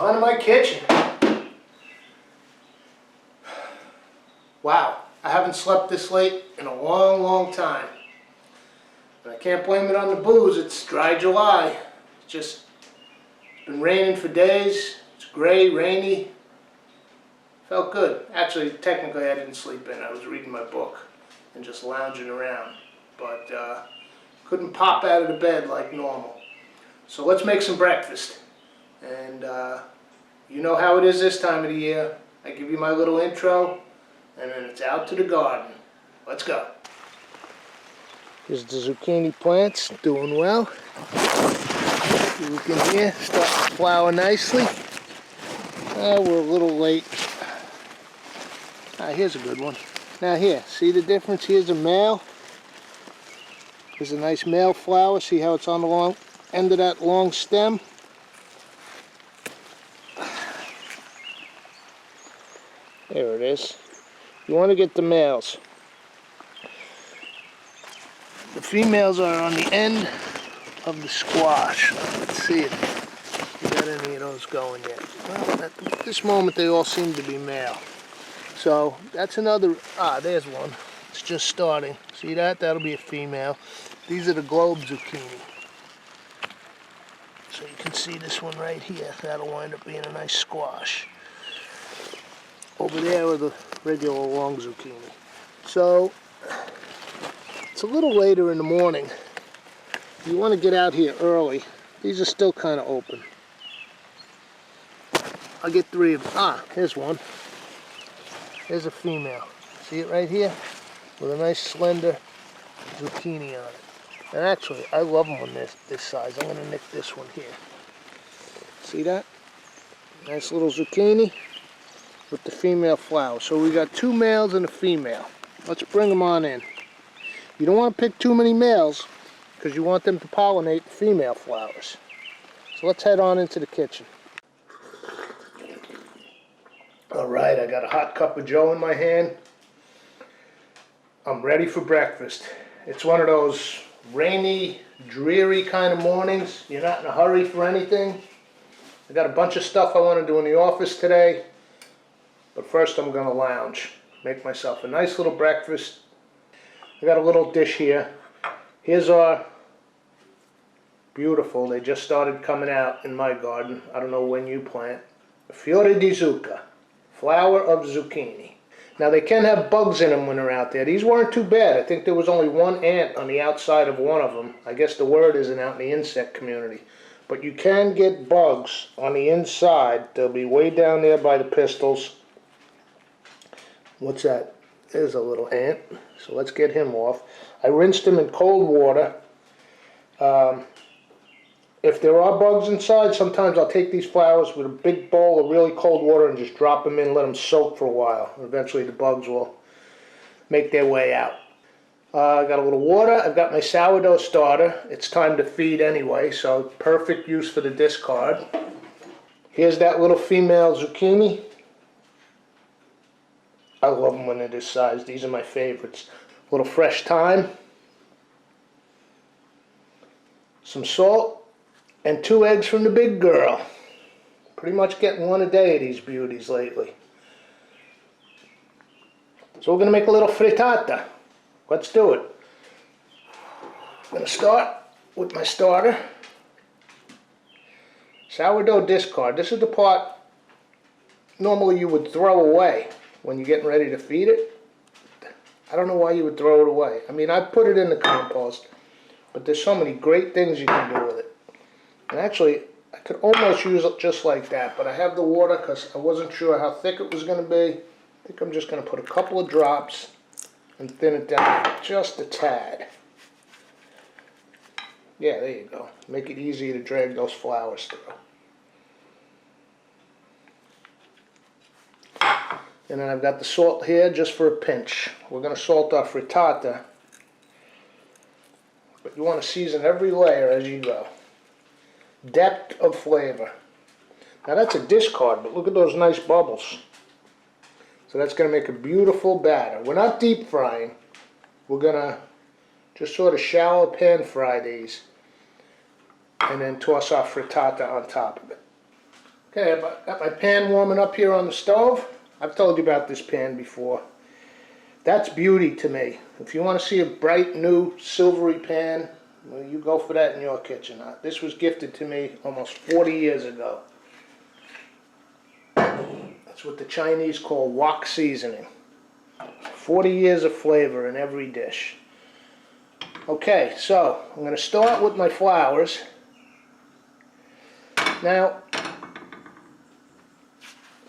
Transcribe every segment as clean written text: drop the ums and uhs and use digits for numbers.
On to my kitchen. Wow, I haven't slept this late in a long, long time. And I can't blame it on the booze. It's dry July. It's been raining for days. It's gray, rainy. Felt good. Actually, technically I didn't sleep in. I was reading my book and just lounging around. But couldn't pop out of the bed like normal. So let's make some breakfast. And you know how it is this time of the year. I give you my little intro, and then it's out to the garden. Let's go. Here's the zucchini plants, doing well. You look in here, starting to flower nicely. We're a little late. Here's a good one. Now here, see the difference? Here's a male. Here's a nice male flower. See how it's on the long end of that long stem? There it is. You want to get the males. The females are on the end of the squash. Let's see if we got any of those going yet. Well, at this moment they all seem to be male. So that's another, there's one. It's just starting. See that? That'll be a female. These are the globe zucchini. So you can see this one right here. That'll wind up being a nice squash. Over there are the regular long zucchini. So it's a little later in the morning. You want to get out here early. These are still kind of open. I'll get 3 of them. Here's one. Here's a female. See it right here? With a nice slender zucchini on it. And actually, I love them when they're this size. I'm going to nick this one here. See that? Nice little zucchini with the female flower. So we got 2 males and a female. Let's bring them on in. You don't want to pick too many males because you want them to pollinate the female flowers. So let's head on into the kitchen. Alright, I got a hot cup of joe in my hand. I'm ready for breakfast. It's one of those rainy, dreary kind of mornings. You're not in a hurry for anything. I got a bunch of stuff I want to do in the office today. But first I'm going to lounge. Make myself a nice little breakfast. I got a little dish here. Here's our beautiful, they just started coming out in my garden. I don't know when you plant. Fiore di zucca. Flower of zucchini. Now they can have bugs in them when they're out there. These weren't too bad. I think there was only 1 ant on the outside of one of them. I guess the word isn't out in the insect community. But you can get bugs on the inside. They'll be way down there by the pistils. What's that? There's a little ant. So let's get him off. I rinsed him in cold water. If there are bugs inside, sometimes I'll take these flowers with a big bowl of really cold water and just drop them in and let them soak for a while. Eventually the bugs will make their way out. I got a little water. I've got my sourdough starter. It's time to feed anyway, so perfect use for the discard. Here's that little female zucchini. I love them when they're this size. These are my favorites. A little fresh thyme. Some salt. And 2 eggs from the big girl. Pretty much getting 1 a day of these beauties lately. So we're going to make a little frittata. Let's do it. I'm going to start with my starter. Sourdough discard. This is the part normally you would throw away when you're getting ready to feed it. I don't know why you would throw it away. I mean, I put it in the compost, but there's so many great things you can do with it. And actually, I could almost use it just like that, but I have the water because I wasn't sure how thick it was going to be. I think I'm just going to put a couple of drops and thin it down just a tad. Yeah, there you go. Make it easier to drag those flowers through. And then I've got the salt here just for a pinch. We're going to salt our frittata, but you want to season every layer as you go. Depth of flavor. Now that's a discard, but look at those nice bubbles. So that's going to make a beautiful batter. We're not deep frying. We're going to just sort of shallow pan fry these and then toss our frittata on top of it. Okay, I've got my pan warming up here on the stove. I've told you about this pan before. That's beauty to me. If you want to see a bright, new, silvery pan, well, you go for that in your kitchen. This was gifted to me almost 40 years ago. That's what the Chinese call wok seasoning. 40 years of flavor in every dish. Okay, so I'm going to start with my flours. Now,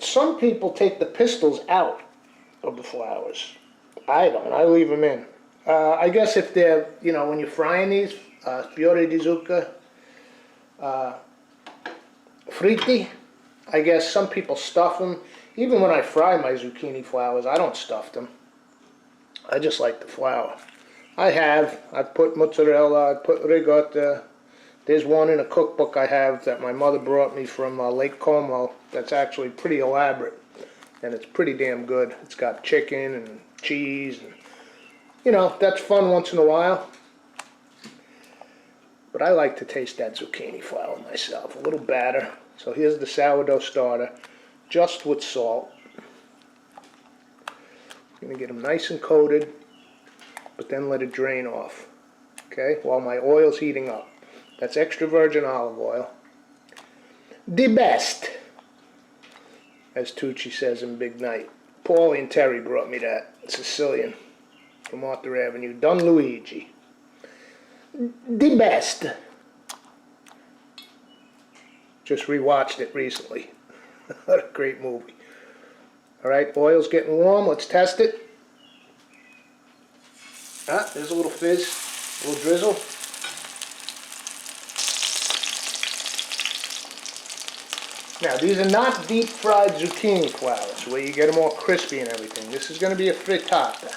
some people take the pistils out of the flours. I don't. I leave them in. I guess if they're, you know, when you're frying these, Fiore di zucca, fritti, I guess some people stuff them. Even when I fry my zucchini flowers, I don't stuff them. I just like the flour. I've put mozzarella, I've put ricotta. There's one in a cookbook I have that my mother brought me from Lake Como that's actually pretty elaborate. And it's pretty damn good. It's got chicken and cheese. And, you know, that's fun once in a while. But I like to taste that zucchini flour myself. A little batter. So here's the sourdough starter, just with salt. I'm going to get them nice and coated, but then let it drain off. Okay, while my oil's heating up. That's extra virgin olive oil. The best, as Tucci says in Big Night. Paulie and Terry brought me that. Sicilian, from Arthur Avenue. Don Luigi. The best. Just rewatched it recently. What a great movie. Alright, oil's getting warm. Let's test it. Ah, there's a little fizz, a little drizzle. Now, these are not deep fried zucchini flowers where you get them all crispy and everything. This is going to be a frittata.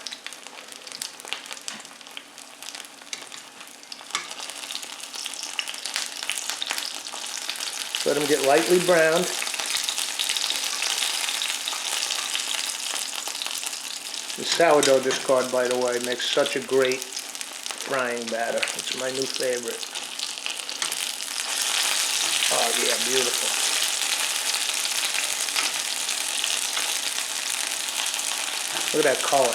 Let them get lightly browned. The sourdough discard, by the way, makes such a great frying batter. It's my new favorite. Oh yeah, beautiful. Look at that color.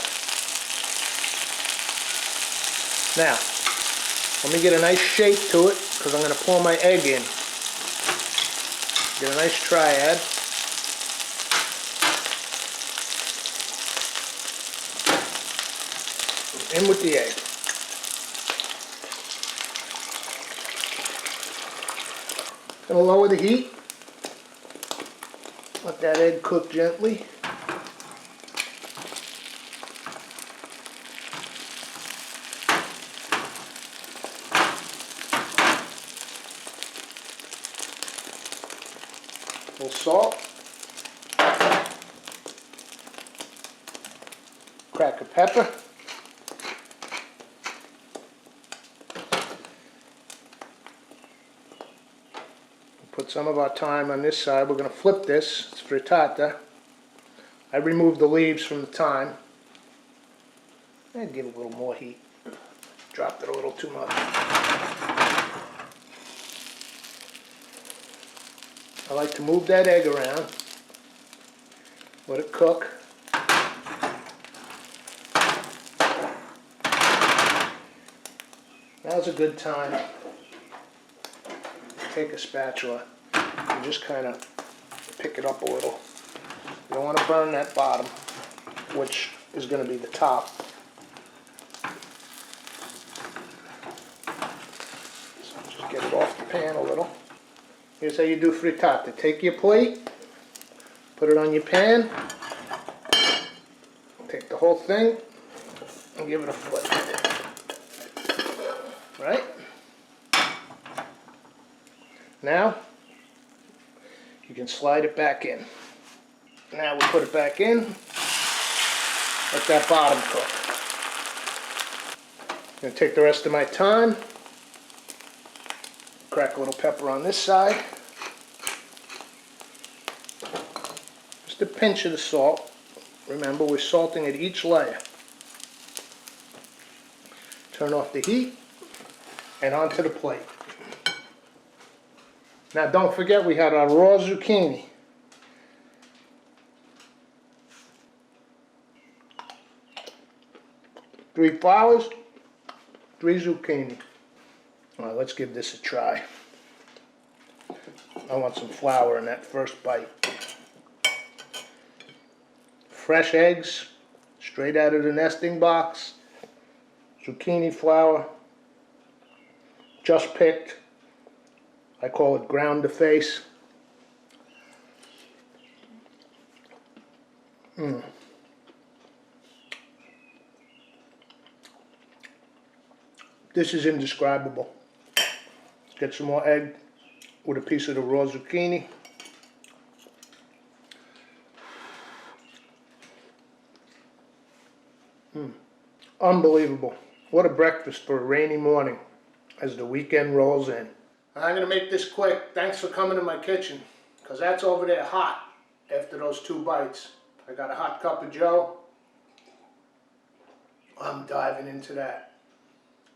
Now, let me get a nice shape to it because I'm going to pour my egg in. Get a nice triad. In with the egg. Gonna lower the heat. Let that egg cook gently. A little salt. Crack of pepper. Put some of our thyme on this side. We're going to flip this. It's frittata. I removed the leaves from the thyme. And give it a little more heat. Dropped it a little too much. I like to move that egg around. Let it cook. Now's a good time. Take a spatula and just kind of pick it up a little. You don't want to burn that bottom, which is going to be the top. So just get it off the pan a little. Here's how you do frittata. Take your plate, put it on your pan, take the whole thing, and give it a flip. Right? Now, you can slide it back in. Now we'll put it back in. Let that bottom cook. I'm going to take the rest of my time. Crack a little pepper on this side. Just a pinch of the salt. Remember, we're salting at each layer. Turn off the heat and onto the plate. Now don't forget we had our raw zucchini. 3 flowers, 3 zucchini. All right, let's give this a try. I want some flour in that first bite. Fresh eggs, straight out of the nesting box. Zucchini flour, just picked. I call it ground to face. This is indescribable. Let's get some more egg with a piece of the raw zucchini. Unbelievable. What a breakfast for a rainy morning as the weekend rolls in. I'm going to make this quick. Thanks for coming to my kitchen, because that's over there hot after those 2 bites. I got a hot cup of joe. I'm diving into that.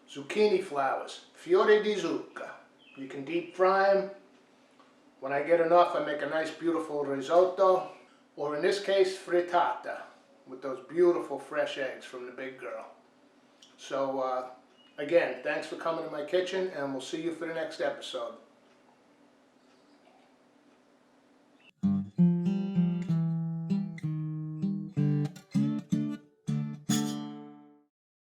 Zucchini flowers, Fiore di zucca. You can deep fry them. When I get enough, I make a nice beautiful risotto, or in this case, frittata, with those beautiful fresh eggs from the big girl. So, again, thanks for coming to my kitchen, and we'll see you for the next episode.